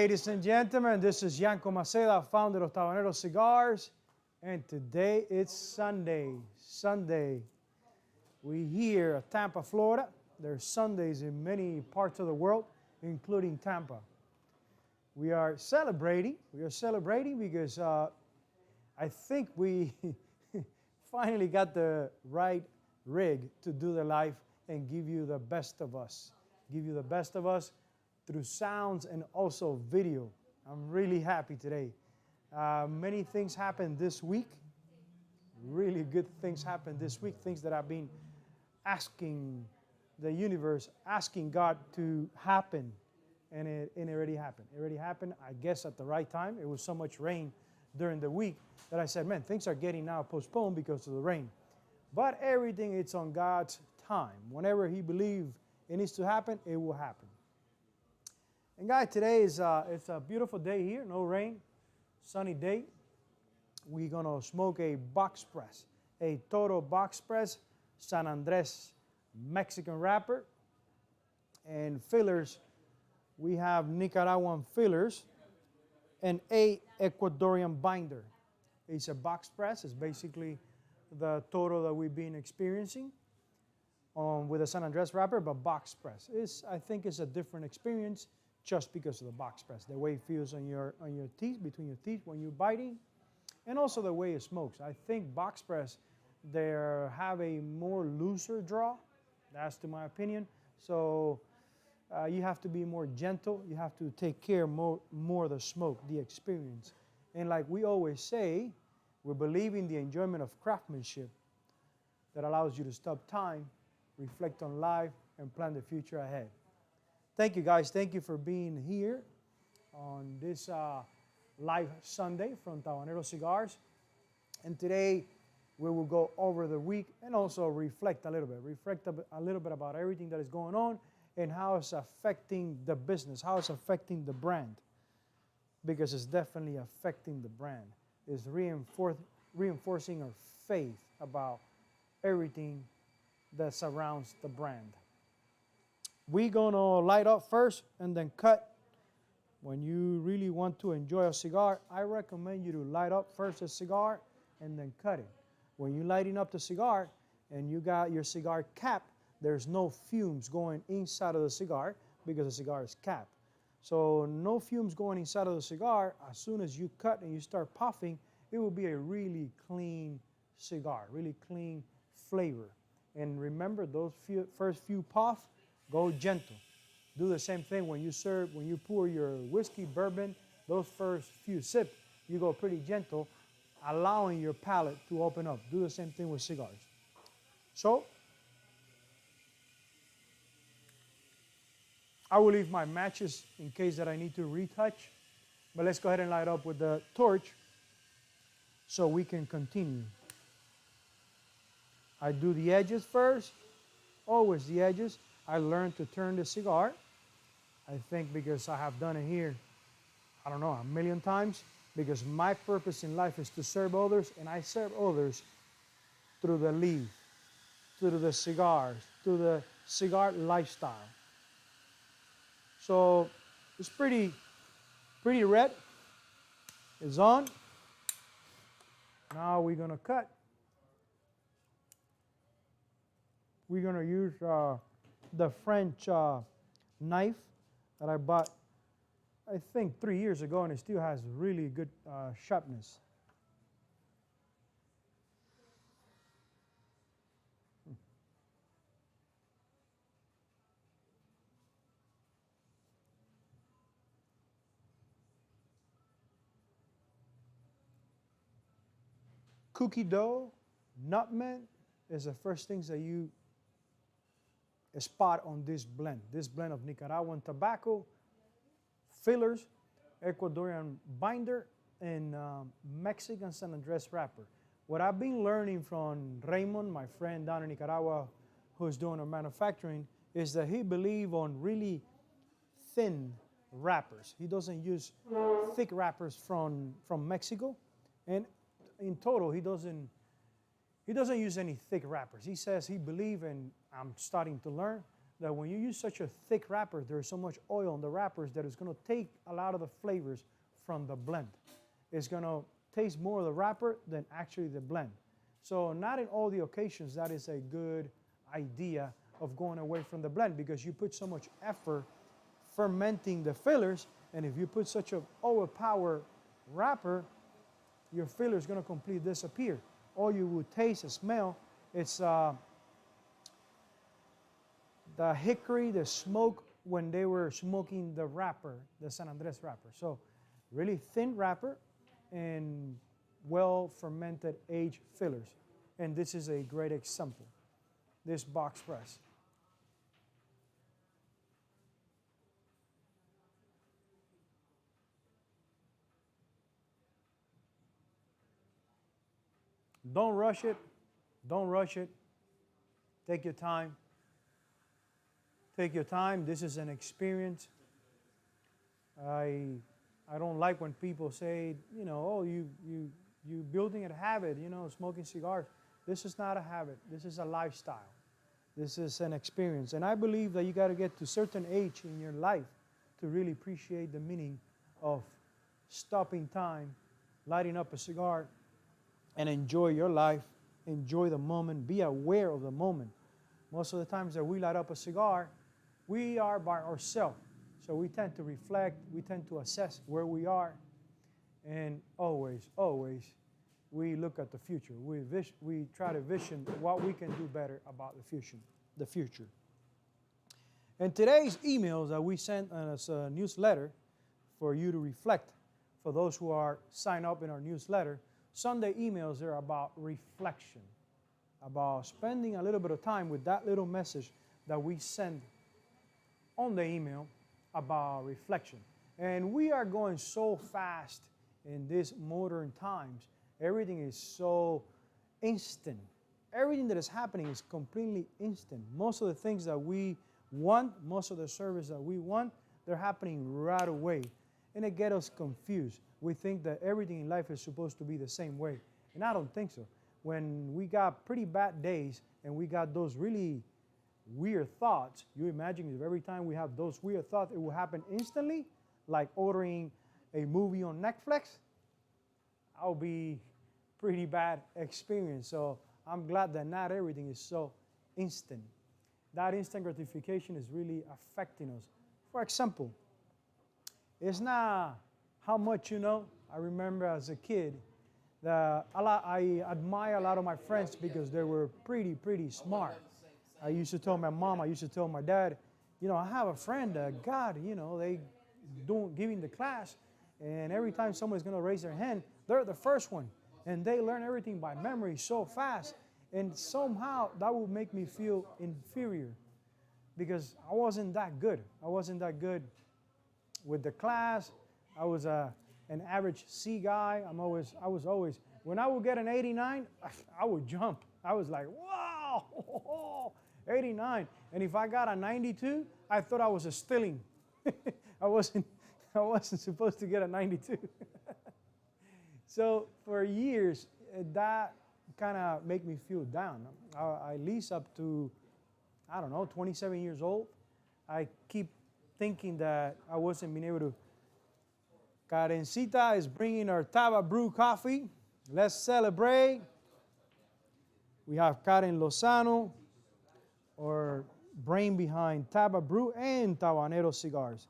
Ladies and gentlemen, this is Yanko Maceda, founder of Tabanero Cigars, and today it's Sunday. We here at Tampa, Florida. There's Sundays in many parts of the world, including Tampa. We are celebrating because I think we finally got the right rig to do the live and give you the best of us. Through sounds and also video. I'm really happy today. Many things happened this week. Really good things happened this week. Things that I've been asking the universe, asking God to happen. And it already happened. It already happened, I guess, at the right time. It was so much rain during the week that I said, man, things are getting now postponed because of the rain. But everything, it's on God's time. Whenever He believes it needs to happen, it will happen. And guys, today it's a beautiful day here, no rain, sunny day. We're gonna smoke a box press, a total box press, San Andres Mexican wrapper. And fillers, we have Nicaraguan fillers and a Ecuadorian binder. It's a box press, it's basically the total that we've been experiencing with the San Andres wrapper, but box press. I think it's a different experience just because of the box press, the way it feels on your teeth, between your teeth when you're biting, and also the way it smokes. I think box press, they have a more looser draw. That's to my opinion. So you have to be more gentle. You have to take care more of the smoke, the experience. And like we always say, we believe in the enjoyment of craftsmanship that allows you to stop time, reflect on life, and plan the future ahead. Thank you, guys. Thank you for being here on this live Sunday from Tabanero Cigars. And today we will go over the week and also reflect a little bit about everything that is going on and how it's affecting the business, how it's affecting the brand. Because it's definitely affecting the brand. It's reinforcing our faith about everything that surrounds the brand. We're gonna light up first and then cut. When you really want to enjoy a cigar, I recommend you to light up first a cigar and then cut it. When you're lighting up the cigar and you got your cigar capped, there's no fumes going inside of the cigar because the cigar is capped. So no fumes going inside of the cigar. As soon as you cut and you start puffing, it will be a really clean cigar, really clean flavor. And remember, those first few puffs, go gentle. Do the same thing when you pour your whiskey, bourbon, those first few sips, you go pretty gentle, allowing your palate to open up. Do the same thing with cigars. So, I will leave my matches in case that I need to retouch, but let's go ahead and light up with the torch so we can continue. I do the edges first, always the edges. I learned to turn the cigar, I think because I have done it here, I don't know, a million times, because my purpose in life is to serve others, and I serve others through the leaf, through the cigars, through the cigar lifestyle. So it's pretty red. It's on. Now we're gonna cut. We're gonna use the French knife that I bought, I think 3 years ago, and it still has really good sharpness. Cookie dough, nutmeg is the first things that you spot on this blend of Nicaraguan tobacco, fillers, Ecuadorian binder, and Mexican San Andres wrapper. What I've been learning from Raymond, my friend down in Nicaragua, who's doing our manufacturing, is that he believes on really thin wrappers. He doesn't use thick wrappers from Mexico, and in total, he doesn't use any thick wrappers. He says he believes, and I'm starting to learn, that when you use such a thick wrapper, there's so much oil in the wrappers that it's going to take a lot of the flavors from the blend. It's going to taste more of the wrapper than actually the blend. So not in all the occasions that is a good idea of going away from the blend, because you put so much effort fermenting the fillers, and if you put such an overpowered wrapper, your filler is going to completely disappear. All you would taste and smell, it's the hickory, the smoke when they were smoking the wrapper, the San Andres wrapper. So really thin wrapper and well fermented aged fillers. And this is a great example, this box press. Don't rush it. Don't rush it. Take your time. Take your time. This is an experience. I don't like when people say, you know, oh, you building a habit, you know, smoking cigars. This is not a habit. This is a lifestyle. This is an experience. And I believe that you got to get to a certain age in your life to really appreciate the meaning of stopping time, lighting up a cigar, and enjoy your life, enjoy the moment, be aware of the moment. Most of the times that we light up a cigar, we are by ourselves. So we tend to reflect, we tend to assess where we are, and always, always, we look at the future. We try to vision what we can do better about the future. And today's emails that we sent as a newsletter for you to reflect, for those who are signed up in our newsletter, Sunday emails are about reflection, about spending a little bit of time with that little message that we send on the email about reflection. And we are going so fast in these modern times. Everything is so instant. Everything that is happening is completely instant. Most of the things that we want, most of the service that we want, they're happening right away. And it gets us confused. We think that everything in life is supposed to be the same way. And I don't think so. When we got pretty bad days and we got those really weird thoughts, you imagine if every time we have those weird thoughts, it will happen instantly, like ordering a movie on Netflix. That would be pretty bad experience. So I'm glad that not everything is so instant. That instant gratification is really affecting us. For example, it's not how much you know. I remember as a kid that I admire a lot of my friends because they were pretty smart. I used to tell my mom, I used to tell my dad, you know, I have a friend that God, you know, they don't giving the class, and every time someone's going to raise their hand, they're the first one, and they learn everything by memory so fast, and somehow that would make me feel inferior because I wasn't that good. I wasn't that good with the class. I was an average C guy. I was always, when I would get an 89, I would jump. I was like, wow, 89. And if I got a 92, I thought I was stealing. I wasn't supposed to get a 92. So for years, that kind of made me feel down. At least up to, I don't know, 27 years old, I keep thinking that I wasn't being able to. Karencita is bringing our Taba Brew coffee. Let's celebrate. We have Karen Lozano, our brain behind Taba Brew and Tabanero cigars.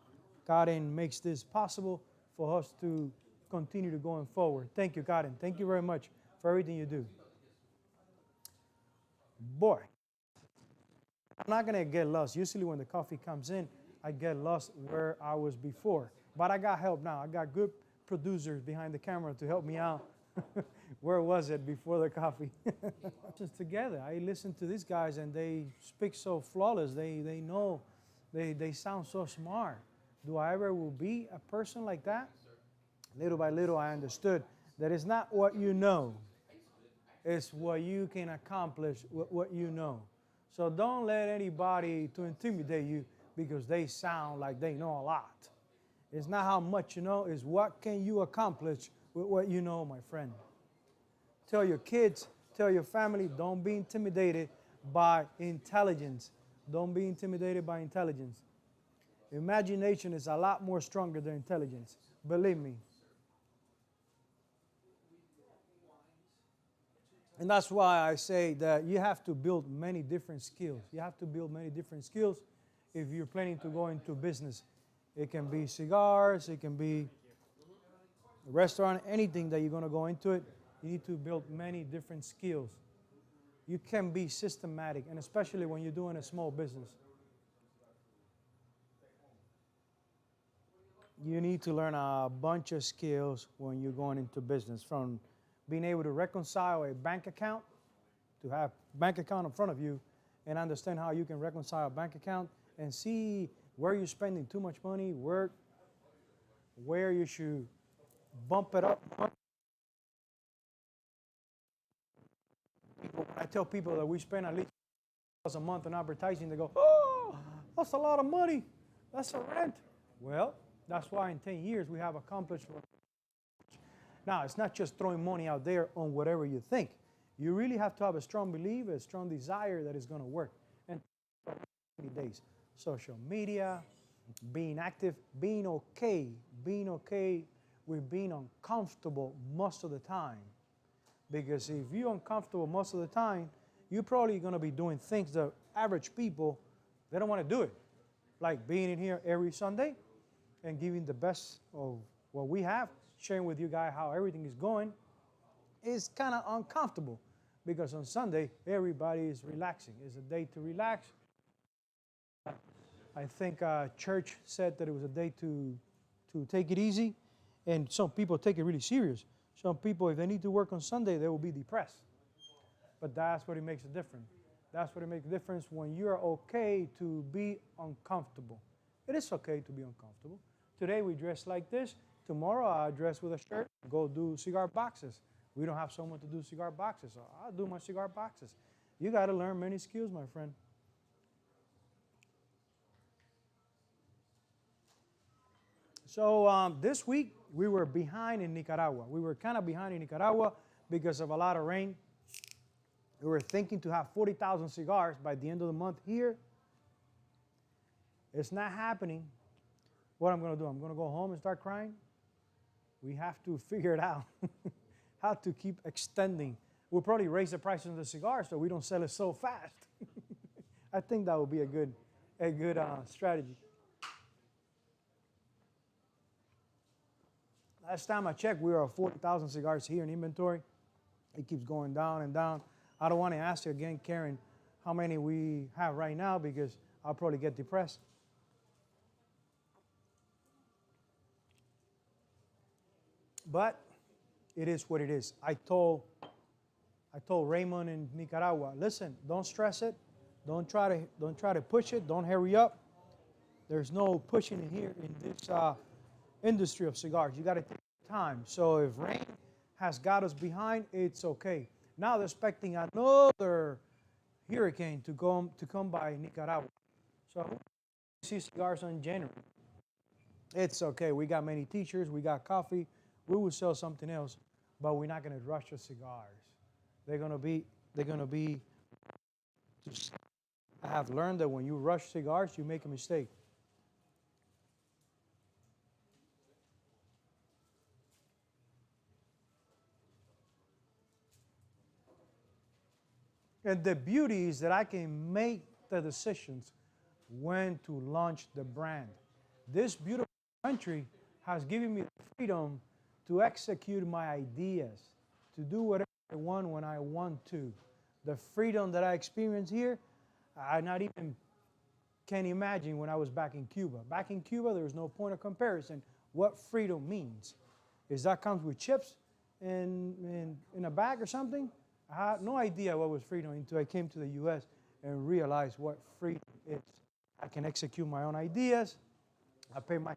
Karen makes this possible for us to continue to going forward. Thank you, Karen. Thank you very much for everything you do. Boy, I'm not going to get lost. Usually when the coffee comes in, I get lost where I was before. But I got help now. I got good producers behind the camera to help me out. Where was it before the coffee? Just together. I listen to these guys and they speak so flawless. They know, they sound so smart. Do I ever will be a person like that? Little by little I understood that it's not what you know. It's what you can accomplish with what you know. So don't let anybody to intimidate you because they sound like they know a lot. It's not how much you know, it's what can you accomplish with what you know, my friend. Tell your kids, tell your family, don't be intimidated by intelligence Don't be intimidated by intelligence. Imagination is a lot more stronger than intelligence. Believe me. And that's why I say that you have to build many different skills. You have to build many different skills if you're planning to go into business. It can be cigars, it can be a restaurant, anything that you're going to go into it. You need to build many different skills. You can be systematic, and especially when you're doing a small business. You need to learn a bunch of skills when you're going into business, from being able to reconcile a bank account, to have a bank account in front of you and understand how you can reconcile a bank account and see where you're spending too much money, where you should bump it up. When I tell people that we spend at least a month on advertising, they go, oh, that's a lot of money. That's a rent. Well, that's why in 10 years we have accomplished. Now, it's not just throwing money out there on whatever you think. You really have to have a strong belief, a strong desire that it's going to work. And 20 days, social media, being active, being okay with being uncomfortable most of the time. Because if you're uncomfortable most of the time, you're probably going to be doing things that average people, they don't want to do it. Like being in here every Sunday and giving the best of what we have, sharing with you guys how everything is going, is kind of uncomfortable. Because on Sunday, everybody is relaxing. It's a day to relax. I think church said that it was a day to take it easy. And some people take it really serious. Some people, if they need to work on Sunday, they will be depressed. But that's what it makes a difference. That's what it makes a difference when you're okay to be uncomfortable. It is okay to be uncomfortable. Today we dress like this. Tomorrow I'll dress with a shirt, go do cigar boxes. We don't have someone to do cigar boxes, so I'll do my cigar boxes. You got to learn many skills, my friend. So this week we were behind in Nicaragua. We were kind of behind in Nicaragua because of a lot of rain. We were thinking to have 40,000 cigars by the end of the month here. It's not happening. What I'm going to do, I'm going to go home and start crying. We have to figure it out, how to keep extending. We'll probably raise the price of the cigars so we don't sell it so fast. I think that would be a good strategy. Last time I checked, we were at 40,000 cigars here in inventory. It keeps going down and down. I don't want to ask you again, Karen, how many we have right now because I'll probably get depressed. But it is what it is. I told Raymond in Nicaragua, listen, don't stress it. Don't try to push it. Don't hurry up. There's no pushing in here in this industry of cigars. You got to take time. So if rain has got us behind, it's okay. Now they're expecting another hurricane to come by Nicaragua. So we see cigars in January. It's okay. We got many teachers. We got coffee. We will sell something else, but we're not going to rush the cigars. They're going to be. I have learned that when you rush cigars, you make a mistake. And the beauty is that I can make the decisions when to launch the brand. This beautiful country has given me the freedom to execute my ideas, to do whatever I want when I want to. The freedom that I experience here, I not even can imagine when I was back in Cuba. Back in Cuba, there was no point of comparison what freedom means. Is that comes with chips in a bag or something? I had no idea what was freedom until I came to the U.S. and realized what freedom is. I can execute my own ideas. I pay my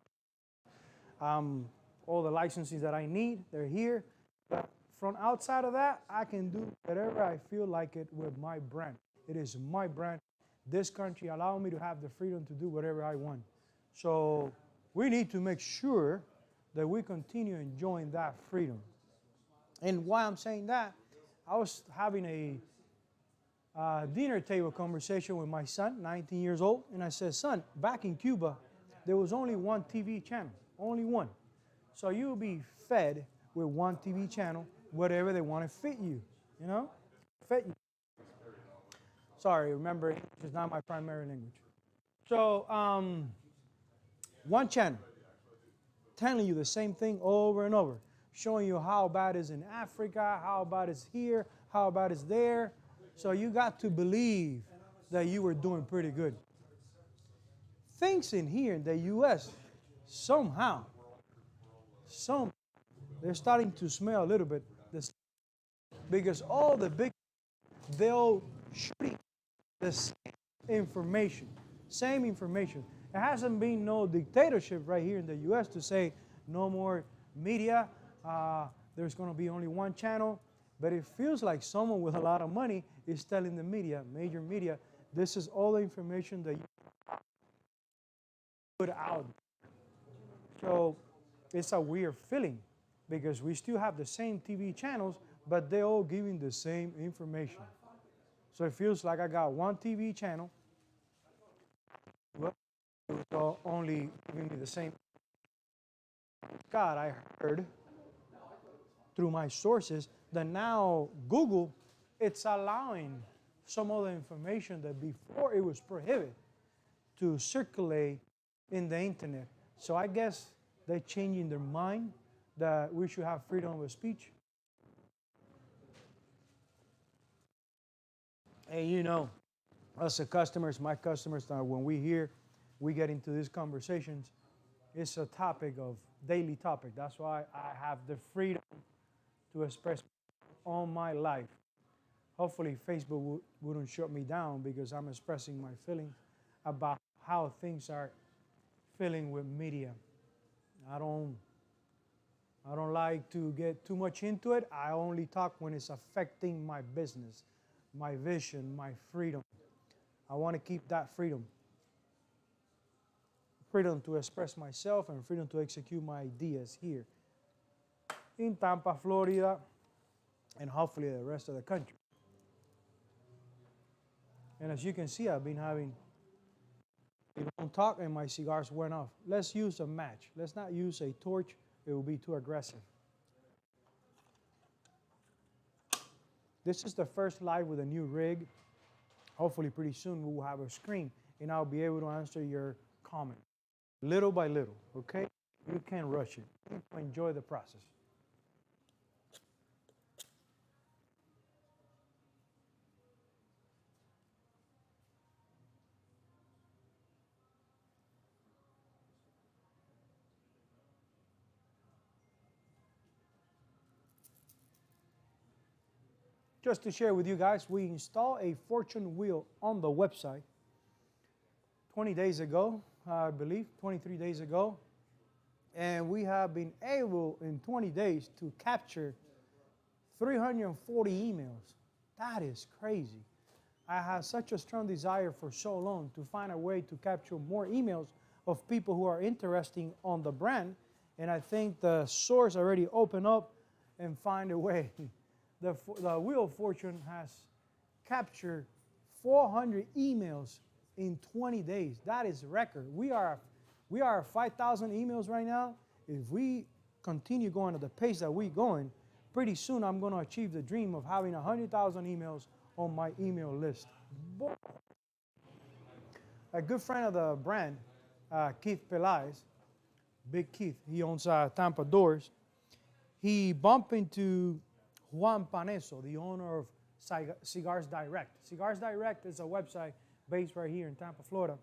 all the licenses that I need, they're here. But from outside of that, I can do whatever I feel like it with my brand. It is my brand. This country allows me to have the freedom to do whatever I want. So we need to make sure that we continue enjoying that freedom. And why I'm saying that, I was having dinner table conversation with my son, 19 years old, and I said, son, back in Cuba, there was only one TV channel, only one. So you'll be fed with one TV channel, whatever they want to fit you, you know? Fit you. Sorry, remember, English is not my primary language. So, one channel, telling you the same thing over and over, showing you how bad it is in Africa, how bad it's here, how bad it's there. So you got to believe that you were doing pretty good. Things in here in the U.S., somehow, they're starting to smell a little bit, because all the big, they'll shooting the same information. Same information. There hasn't been no dictatorship right here in the U.S. to say no more media. There's going to be only one channel. But it feels like someone with a lot of money is telling the media, major media, this is all the information that you put out. So it's a weird feeling because we still have the same TV channels, but they're all giving the same information. So it feels like I got one TV channel. Well, it was all only giving me the same. God, I heard through my sources that now Google, it's allowing some other information that before it was prohibited to circulate in the internet. So I guess they're changing their mind that we should have freedom of speech. And you know, us as customers, my customers, when we get into these conversations, it's a topic of daily topic. That's why I have the freedom to express all my life. Hopefully Facebook wouldn't shut me down because I'm expressing my feelings about how things are feeling with media. I don't like to get too much into it. I only talk when it's affecting my business, my vision, my freedom. I want to keep that freedom. Freedom to express myself and freedom to execute my ideas here in Tampa, Florida, and hopefully the rest of the country. And as you can see, I've been having a long talk and my cigars went off. Let's use a match. Let's not use a torch. It will be too aggressive. This is the first live with a new rig. Hopefully pretty soon we will have a screen and I'll be able to answer your comment little by little, okay? You can't rush it. Enjoy the process. Just to share with you guys, we installed a fortune wheel on the website 20 days ago, I believe, 23 days ago. And we have been able in 20 days to capture 340 emails. That is crazy. I had such a strong desire for so long to find a way to capture more emails of people who are interested on the brand. And I think the source already opened up and find a way. The Wheel of Fortune has captured 400 emails in 20 days. That is a record. We are 5,000 emails right now. If we continue going at the pace that we're going, pretty soon I'm going to achieve the dream of having 100,000 emails on my email list. A good friend of the brand, Keith Pelaez, Big Keith, he owns Tampa Doors. He bumped into Juan Paneso, the owner of Cigars Direct. Cigars Direct is a website based right here in Tampa, Florida,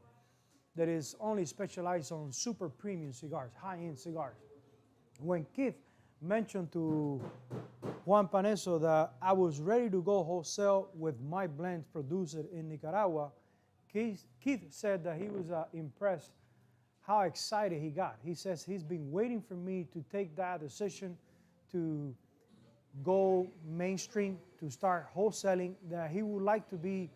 that is only specialized on super premium cigars, high-end cigars. When Keith mentioned to Juan Paneso that I was ready to go wholesale with my blends produced in Nicaragua, Keith said that he was impressed how excited he got. He says he's been waiting for me to take that decision to go mainstream, to start wholesaling, that he would like to be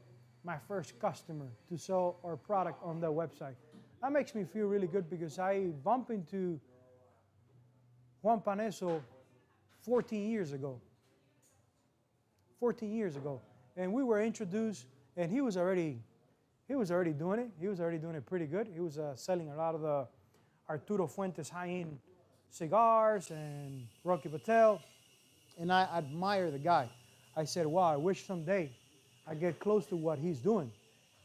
my first customer to sell our product on the website. That makes me feel really good because I bumped into Juan Paneso 14 years ago. 14 years ago. And we were introduced, and he was already doing it. He was already doing it pretty good. He was selling a lot of the Arturo Fuentes high-end cigars and Rocky Patel, and I admire the guy. I said, wow, I wish someday I get close to what he's doing.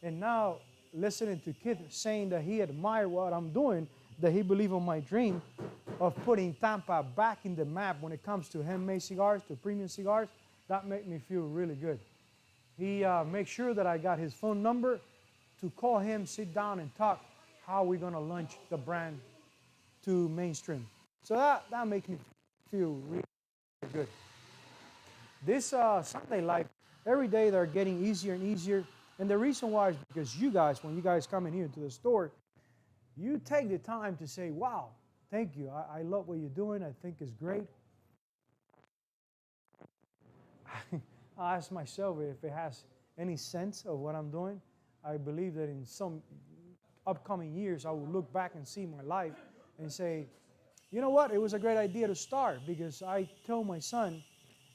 And now, listening to Keith saying that he admired what I'm doing, that he believed in my dream of putting Tampa back in the map when it comes to handmade cigars, to premium cigars, that made me feel really good. He made sure that I got his phone number to call him, sit down, and talk how we're going to launch the brand to mainstream. So that makes me feel really good. This Sunday life, every day they're getting easier and easier. And the reason why is because you guys, when you guys come in here to the store, you take the time to say, wow, thank you. I love what you're doing. I think it's great. I ask myself if it has any sense of what I'm doing. I believe that in some upcoming years, I will look back and see my life and say, you know what? It was a great idea to start, because I told my son,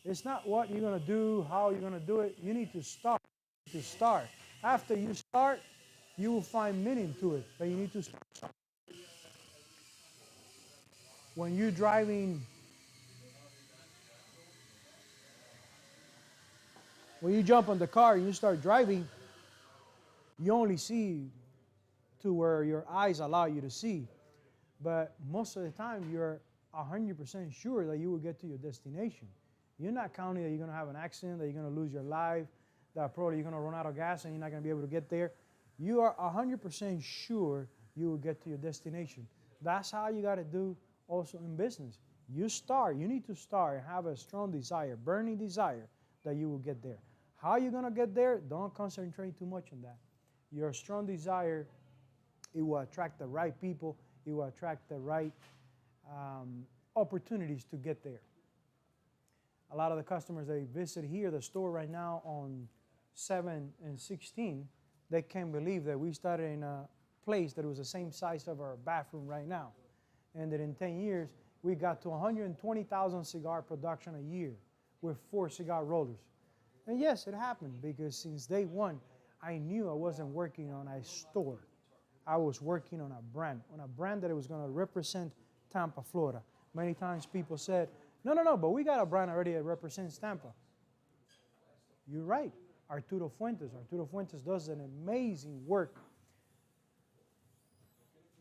it's not what you're going to do, how you're going to do it. You need to start. To start. After you start, you will find meaning to it, but you need to start. When you're driving, when you jump on the car and you start driving, you only see to where your eyes allow you to see. But most of the time, you're 100% sure that you will get to your destination. You're not counting that you're going to have an accident, that you're going to lose your life, that probably you're going to run out of gas and you're not going to be able to get there. You are 100% sure you will get to your destination. That's how you got to do also in business. You need to start and have a strong desire, burning desire that you will get there. How you're going to get there, don't concentrate too much on that. Your strong desire, it will attract the right people, it will attract the right opportunities to get there. A lot of the customers that visit here, the store right now on 7 and 16, they can't believe that we started in a place that was the same size of our bathroom right now. And that in 10 years, we got to 120,000 cigar production a year with 4 cigar rollers. And yes, it happened because since day one, I knew I wasn't working on a store. I was working on a brand that it was going to represent Tampa, Florida. Many times people said, no, but we got a brand already that represents Tampa. You're right. Arturo Fuentes does an amazing work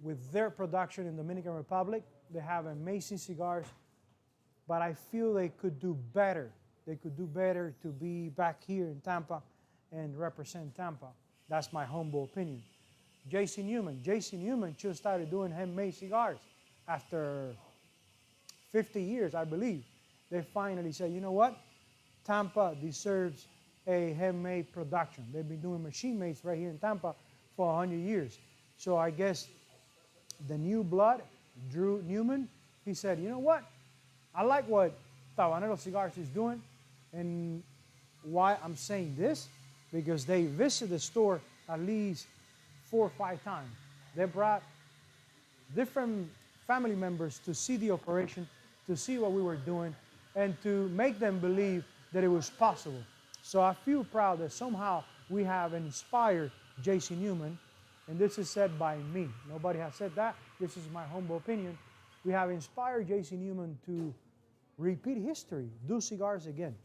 with their production in Dominican Republic. They have amazing cigars, but I feel they could do better. They could do better to be back here in Tampa and represent Tampa. That's my humble opinion. J.C. Newman just started doing handmade cigars after 50 years, I believe. They finally said, you know what? Tampa deserves a handmade production. They've been doing machine mades right here in Tampa for 100 years. So I guess the new blood, Drew Newman, he said, you know what? I like what Tabanero Cigars is doing. And why I'm saying this? Because they visited the store at least 4 or 5 times. They brought different family members to see the operation, to see what we were doing, and to make them believe that it was possible. So I feel proud that somehow we have inspired J.C. Newman, and this is said by me. Nobody has said that. This is my humble opinion. We have inspired J.C. Newman to repeat history, do cigars again.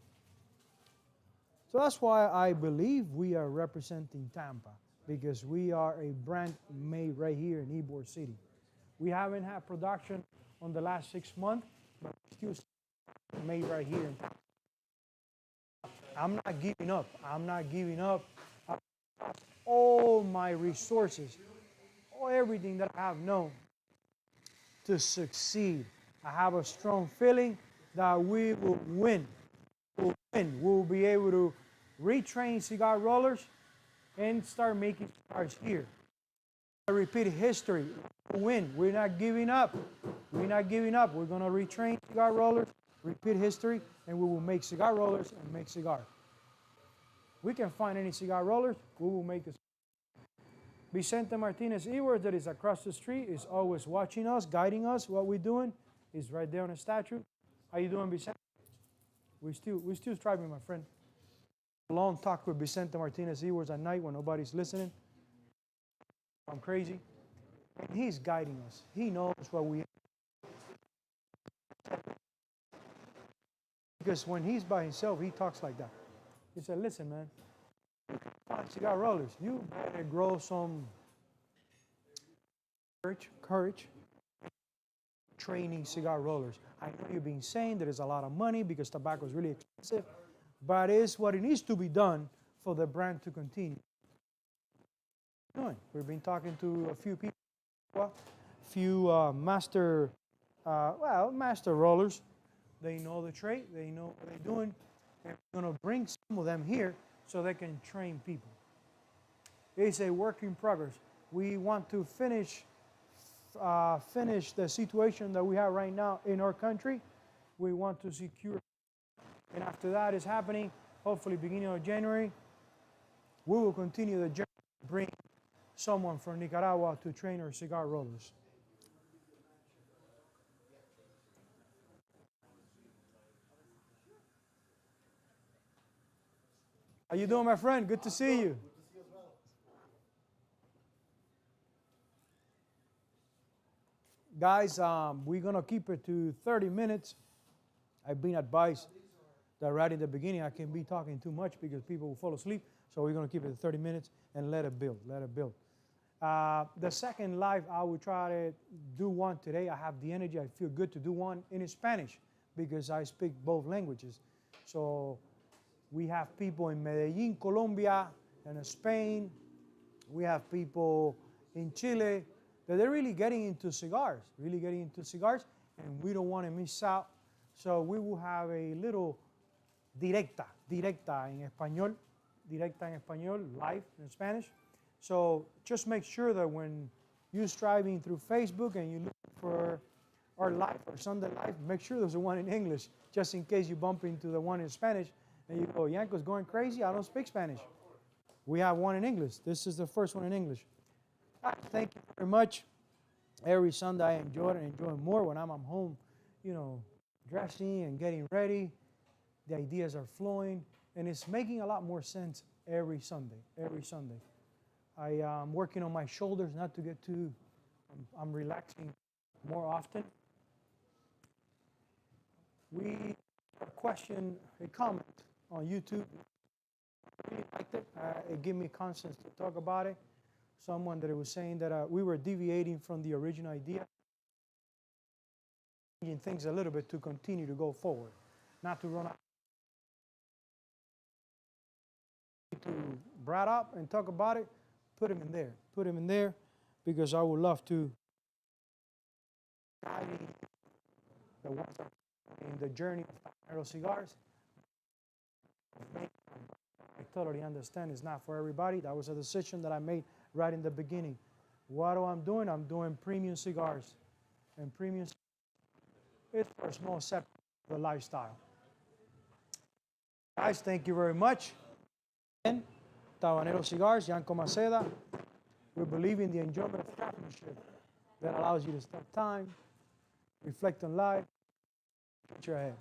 So that's why I believe we are representing Tampa, because we are a brand made right here in Ybor City. We haven't had production on the last 6 months, but still made right here in Tampa. I'm not giving up. I'm not giving up. All my resources, everything that I have known to succeed. I have a strong feeling that we will win. We'll win. We'll be able to retrain cigar rollers and start making cigars here. I repeat history. We'll win. We're not giving up. We're not giving up. We're going to retrain cigar rollers, repeat history, and we will make cigar rollers and make cigars. We can find any cigar rollers, we will make this. Vicente Martinez Ewers, that is across the street, is always watching us, guiding us, what we're doing. He's right there on the statue. How you doing, Vicente? We're still striving, my friend. long talk with Vicente Martinez Edwards at night when nobody's listening. I'm crazy. And he's guiding us. He knows what we. Because when he's by himself, he talks like that. He said, listen, man, cigar rollers, you better grow some courage training cigar rollers. I know you've been saying there is a lot of money because tobacco is really expensive, but it's what it needs to be done for the brand to continue. We've been talking to a few people, a few master rollers. They know the trade, they know what they're doing, and we're going to bring some of them here so they can train people. It's a work in progress. We want to finish the situation that we have right now in our country. We want to secure, and after that is happening, hopefully beginning of January, we will continue the journey to bring someone from Nicaragua to train our cigar rollers. How you doing, my friend? Good to see you. Guys, we're going to keep it to 30 minutes. I've been advised that right in the beginning I can't be talking too much because people will fall asleep. So we're going to keep it to 30 minutes and let it build, the second live, I will try to do one today. I have the energy. I feel good to do one in Spanish because I speak both languages. So we have people in Medellin, Colombia, and Spain. We have people in Chile that they're really getting into cigars, and we don't want to miss out. So we will have a little directa en español, live in Spanish. So just make sure that when you're striving through Facebook and you look for our live or Sunday live, make sure there's one in English, just in case you bump into the one in Spanish and you go, Yanko's going crazy, I don't speak Spanish. We have one in English. This is the first one in English. Thank you very much. Every Sunday I enjoy it and enjoy more when I'm at home, dressing and getting ready. The ideas are flowing, and it's making a lot more sense every Sunday. I am working on my shoulders not to get too, I'm relaxing more often. We a comment on YouTube. I really liked it. It gave me conscience to talk about it. Someone that was saying that we were deviating from the original idea, changing things a little bit to continue to go forward, not to run out. To bring up and talk about it, put him in there, because I would love to guide the ones that are in the journey of Tabanero cigars. I totally understand it's not for everybody. That was a decision that I made right in the beginning. What am I doing? I'm doing premium cigars. And premium is for a small set of the lifestyle. Guys, thank you very much. And Tabanero Cigars, Yanko Maceda. We believe in the enjoyment of craftsmanship that allows you to stop time, reflect on life, future ahead.